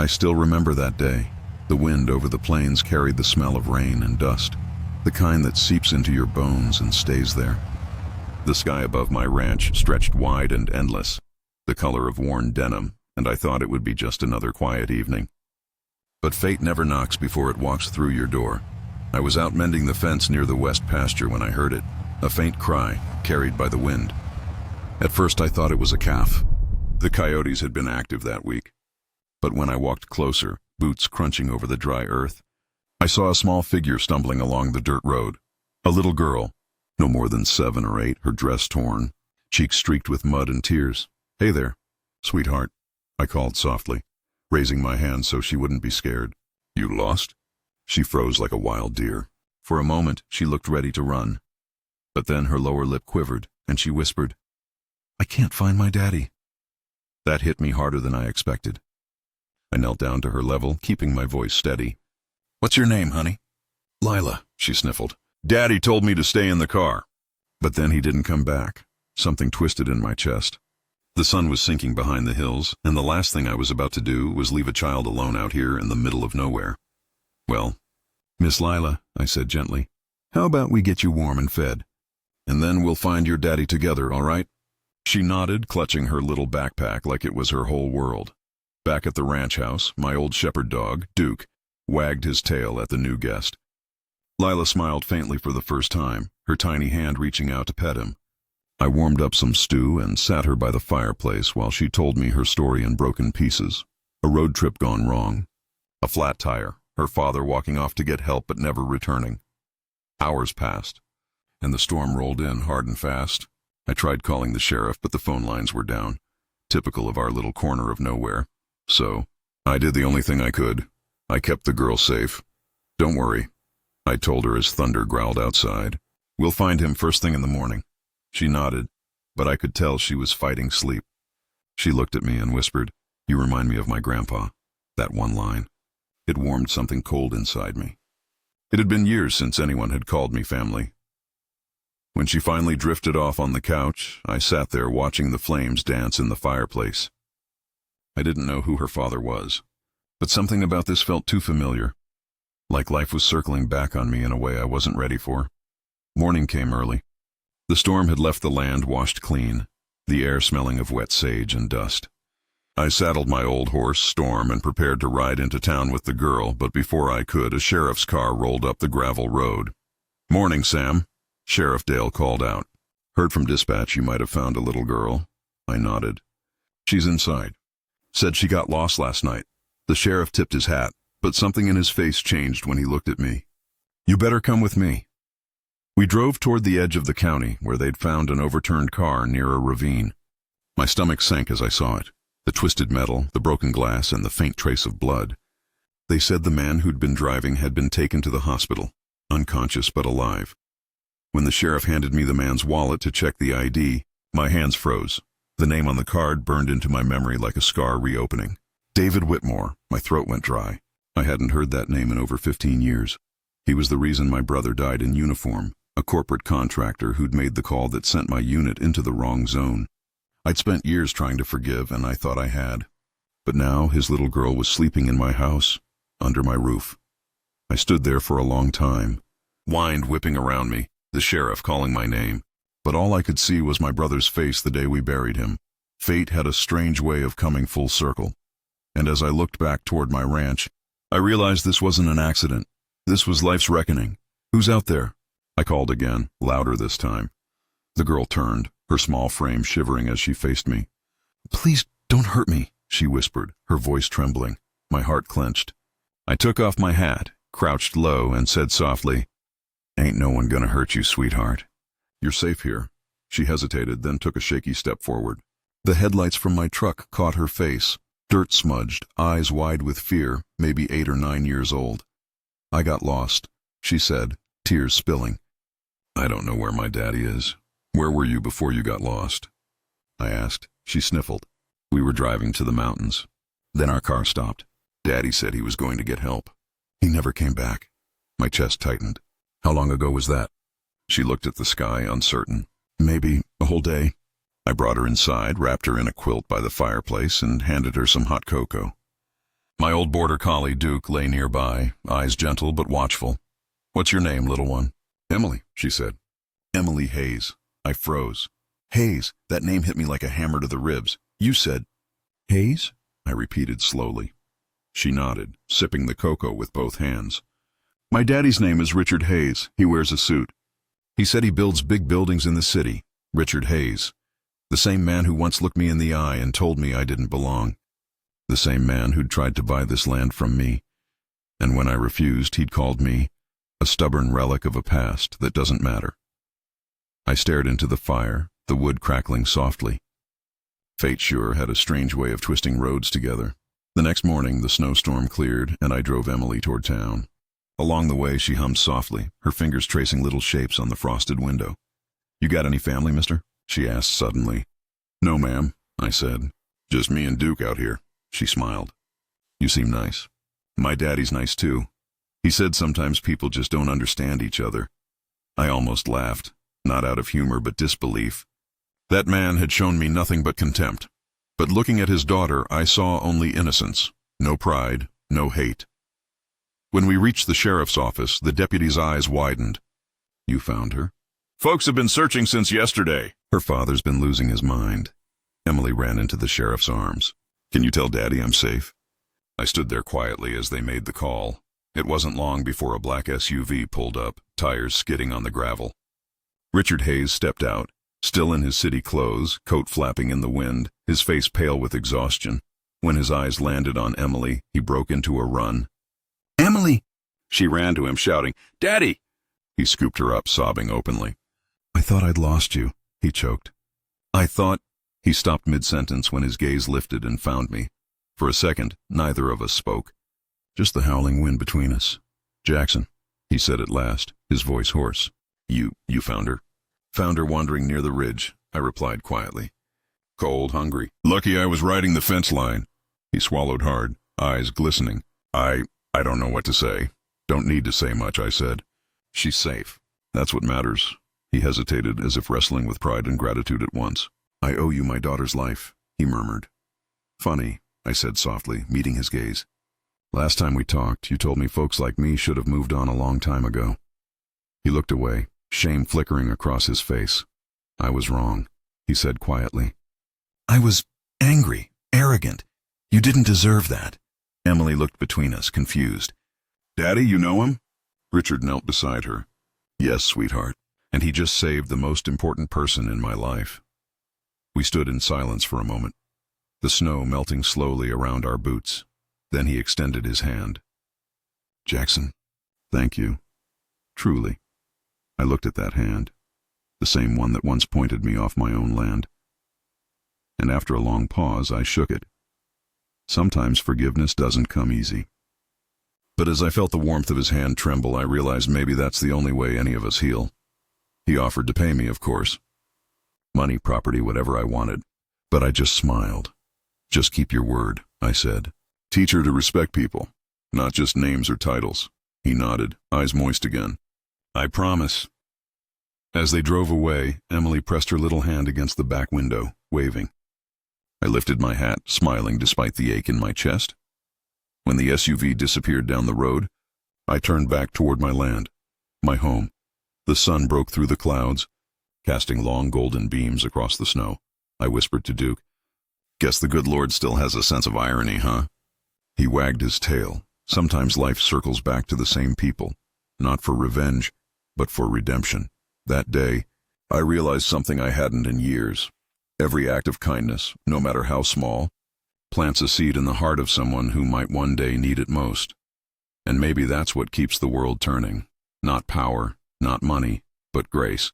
I still remember that day. The wind over the plains carried the smell of rain and dust, the kind that seeps into your bones and stays there. The sky above my ranch stretched wide and endless, the color of worn denim, and I thought it would be just another quiet evening. But fate never knocks before it walks through your door. I was out mending the fence near the west pasture when I heard it, a faint cry, carried by the wind. At first I thought it was a calf. The coyotes had been active that week. But when I walked closer, boots crunching over the dry earth, I saw a small figure stumbling along the dirt road. A little girl, no more than 7 or 8, her dress torn, cheeks streaked with mud and tears. "Hey there, sweetheart," I called softly, raising my hand so she wouldn't be scared. "You lost?" She froze like a wild deer. For a moment, she looked ready to run. But then her lower lip quivered, and she whispered, "I can't find my daddy." That hit me harder than I expected. I knelt down to her level, keeping my voice steady. "What's your name, honey?" "Lila," she sniffled. "Daddy told me to stay in the car." But then he didn't come back. Something twisted in my chest. The sun was sinking behind the hills, and the last thing I was about to do was leave a child alone out here in the middle of nowhere. "Well, Miss Lila," I said gently, "how about we get you warm and fed? And then we'll find your daddy together, all right?" She nodded, clutching her little backpack like it was her whole world. Back at the ranch house, my old shepherd dog, Duke, wagged his tail at the new guest. Lila smiled faintly for the first time, her tiny hand reaching out to pet him. I warmed up some stew and sat her by the fireplace while she told me her story in broken pieces. A road trip gone wrong. A flat tire, her father walking off to get help but never returning. Hours passed, and the storm rolled in hard and fast. I tried calling the sheriff, but the phone lines were down, typical of our little corner of nowhere. So, I did the only thing I could. I kept the girl safe. "Don't worry," I told her as thunder growled outside. "We'll find him first thing in the morning." She nodded, but I could tell she was fighting sleep. She looked at me and whispered, "You remind me of my grandpa." That one line. It warmed something cold inside me. It had been years since anyone had called me family. When she finally drifted off on the couch, I sat there watching the flames dance in the fireplace. I didn't know who her father was, but something about this felt too familiar, like life was circling back on me in a way I wasn't ready for. Morning came early. The storm had left the land washed clean, the air smelling of wet sage and dust. I saddled my old horse, Storm, and prepared to ride into town with the girl, but before I could, a sheriff's car rolled up the gravel road. "Morning, Sam," Sheriff Dale called out. "Heard from dispatch you might have found a little girl." I nodded. "She's inside. Said she got lost last night." The sheriff tipped his hat, but something in his face changed when he looked at me. "You better come with me." We drove toward the edge of the county, where they'd found an overturned car near a ravine. My stomach sank as I saw it. The twisted metal, the broken glass, and the faint trace of blood. They said the man who'd been driving had been taken to the hospital, unconscious but alive. When the sheriff handed me the man's wallet to check the ID, my hands froze. The name on the card burned into my memory like a scar reopening. David Whitmore. My throat went dry. I hadn't heard that name in over 15 years. He was the reason my brother died in uniform, a corporate contractor who'd made the call that sent my unit into the wrong zone. I'd spent years trying to forgive, and I thought I had. But now his little girl was sleeping in my house, under my roof. I stood there for a long time, wind whipping around me, the sheriff calling my name. But all I could see was my brother's face the day we buried him. Fate had a strange way of coming full circle. And as I looked back toward my ranch, I realized this wasn't an accident. This was life's reckoning. "Who's out there?" I called again, louder this time. The girl turned, her small frame shivering as she faced me. "Please don't hurt me," she whispered, her voice trembling. My heart clenched. I took off my hat, crouched low, and said softly, "Ain't no one gonna hurt you, sweetheart. You're safe here." She hesitated, then took a shaky step forward. The headlights from my truck caught her face, dirt-smudged, eyes wide with fear, maybe 8 or 9 years old. "I got lost," she said, tears spilling. "I don't know where my daddy is. Where were you before you got lost?" I asked. She sniffled. "We were driving to the mountains. Then our car stopped. Daddy said he was going to get help. He never came back." My chest tightened. "How long ago was that?" She looked at the sky, uncertain. "Maybe a whole day." I brought her inside, wrapped her in a quilt by the fireplace, and handed her some hot cocoa. My My old border collie, Duke, lay nearby, eyes gentle but watchful. "What's your name, little one?" "Emily," she said. "Emily Hayes." I froze. Hayes, that name hit me like a hammer to the ribs. "You said—" "Hayes?" I repeated slowly. She nodded, sipping the cocoa with both hands. "My daddy's name is Richard Hayes. He wears a suit. He said he builds big buildings in the city. Richard Hayes. The same man who once looked me in the eye and told me I didn't belong. The same man who'd tried to buy this land from me. And when I refused, he'd called me a stubborn relic of a past that doesn't matter." I stared into the fire, the wood crackling softly. Fate sure had a strange way of twisting roads together. The next morning, the snowstorm cleared, and I drove Emily toward town. Along the way, she hummed softly, her fingers tracing little shapes on the frosted window. "You got any family, mister?" she asked suddenly. "No, ma'am," I said. "Just me and Duke out here." She smiled. "You seem nice." "My daddy's nice, too. He said sometimes people just don't understand each other." I almost laughed, not out of humor but disbelief. That man had shown me nothing but contempt. But looking at his daughter, I saw only innocence, no pride, no hate. When we reached the sheriff's office, the deputy's eyes widened. "You found her?" "Folks have been searching since yesterday." "Her father's been losing his mind." Emily ran into the sheriff's arms. "Can you tell Daddy I'm safe?" I stood there quietly as they made the call. It wasn't long before a black SUV pulled up, tires skidding on the gravel. Richard Hayes stepped out, still in his city clothes, coat flapping in the wind, his face pale with exhaustion. When his eyes landed on Emily, he broke into a run. "Emily!" She ran to him, shouting, "Daddy!" He scooped her up, sobbing openly. "I thought I'd lost you," he choked. "I thought—" He stopped mid-sentence when his gaze lifted and found me. For a second, neither of us spoke. "Just the howling wind between us." "Jackson," he said at last, his voice hoarse. You found her?" "Found her wandering near the ridge," I replied quietly. "Cold, hungry. Lucky I was riding the fence line." He swallowed hard, eyes glistening. I don't know what to say." "Don't need to say much," I said. "She's safe. That's what matters." He hesitated, as if wrestling with pride and gratitude at once. "I owe you my daughter's life," he murmured. "Funny," I said softly, meeting his gaze. "Last time we talked, you told me folks like me should have moved on a long time ago." He looked away, shame flickering across his face. "I was wrong," he said quietly. "I was angry, arrogant. You didn't deserve that." Emily looked between us, confused. "Daddy, you know him?" Richard knelt beside her. "Yes, sweetheart. And he just saved the most important person in my life." We stood in silence for a moment, the snow melting slowly around our boots. Then he extended his hand. "Jackson, thank you. Truly." I looked at that hand, the same one that once pointed me off my own land. And after a long pause, I shook it. Sometimes forgiveness doesn't come easy. But as I felt the warmth of his hand tremble, I realized maybe that's the only way any of us heal. He offered to pay me, of course. Money, property, whatever I wanted. But I just smiled. "Just keep your word," I said. "Teach her to respect people, not just names or titles." He nodded, eyes moist again. "I promise." As they drove away, Emily pressed her little hand against the back window, waving. I lifted my hat, smiling despite the ache in my chest. When the SUV disappeared down the road, I turned back toward my land, my home. The sun broke through the clouds, casting long golden beams across the snow. I whispered to Duke, "Guess the good Lord still has a sense of irony, huh?" He wagged his tail. Sometimes life circles back to the same people, not for revenge, but for redemption. That day, I realized something I hadn't in years. Every act of kindness, no matter how small, plants a seed in the heart of someone who might one day need it most. And maybe that's what keeps the world turning. Not power, not money, but grace.